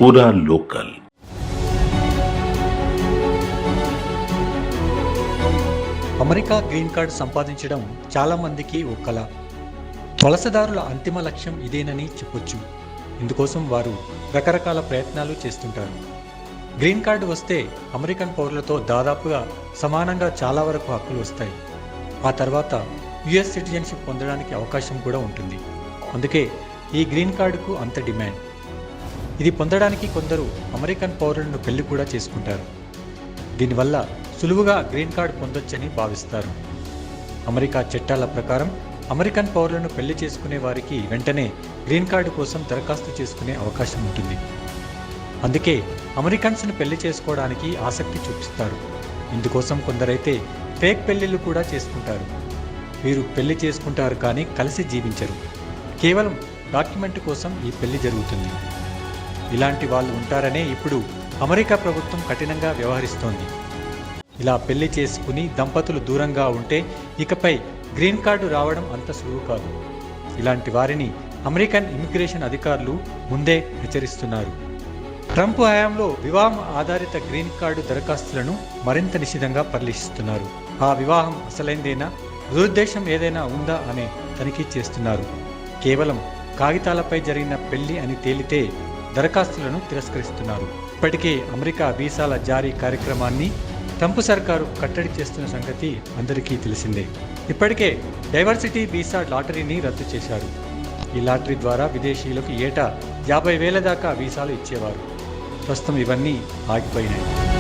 पूरा local. America green card సంపాదించడం చాలా మందికి ఓ కల. వలసదారుల అంతిమ లక్ష్యం ఇదేనని చెప్పొచ్చు. ఇందుకోసం వారు రకరకాల ప్రయత్నాలు చేస్తుంటారు. గ్రీన్ కార్డు వస్తే అమెరికన్ పౌరులతో దాదాపుగా సమానంగా చాలా వరకు హక్కులు వస్తాయి. ఆ తర్వాత యుఎస్ సిటిజన్షిప్ పొందడానికి అవకాశం కూడా ఉంటుంది. అందుకే ఈ గ్రీన్ కార్డుకు అంత డిమాండ్. ఇది పొందడానికి కొందరు అమెరికన్ పౌరులను పెళ్లి కూడా చేసుకుంటారు. దీనివల్ల సులువుగా గ్రీన్ కార్డు పొందొచ్చని భావిస్తారు. అమెరికా చట్టాల ప్రకారం అమెరికన్ పౌరులను పెళ్లి చేసుకునే వారికి వెంటనే గ్రీన్ కార్డు కోసం దరఖాస్తు చేసుకునే అవకాశం ఉంటుంది. అందుకే అమెరికన్స్ను పెళ్లి చేసుకోవడానికి ఆసక్తి చూపిస్తారు. ఇందుకోసం కొందరైతే ఫేక్ పెళ్లిళ్ళు కూడా చేసుకుంటారు. వీరు పెళ్లి చేసుకుంటారు కానీ కలిసి జీవించరు. కేవలం డాక్యుమెంట్ కోసం ఈ పెళ్లి జరుగుతుంది. ఇలాంటి వాళ్ళు ఉంటారనే ఇప్పుడు అమెరికా ప్రభుత్వం కఠినంగా వ్యవహరిస్తోంది. ఇలా పెళ్లి చేసుకుని దంపతులు దూరంగా ఉంటే ఇకపై గ్రీన్ కార్డు రావడం అంత సులువు కాదు. ఇలాంటి వారిని అమెరికన్ ఇమిగ్రేషన్ అధికారులు ముందే హెచ్చరిస్తున్నారు. ట్రంప్ హయాంలో వివాహం ఆధారిత గ్రీన్ కార్డు దరఖాస్తులను మరింత నిశితంగా పరిశీలిస్తున్నారు. ఆ వివాహం అసలైందేనా, దురుద్దేశం ఏదైనా ఉందా అనే తనిఖీ చేస్తున్నారు. కేవలం కాగితాలపై జరిగిన పెళ్లి అని తేలితే దరఖాస్తులను తిరస్కరిస్తున్నారు. ఇప్పటికే అమెరికా వీసాల జారీ కార్యక్రమాన్ని ట్రంప్ సర్కారు కట్టడి చేస్తున్న సంగతి అందరికీ తెలిసిందే. ఇప్పటికే డైవర్సిటీ వీసా లాటరీని రద్దు చేశారు. ఈ లాటరీ ద్వారా విదేశీయులకు ఏటా 50,000 దాకా వీసాలు ఇచ్చేవారు. ప్రస్తుతం ఇవన్నీ ఆగిపోయినాయి.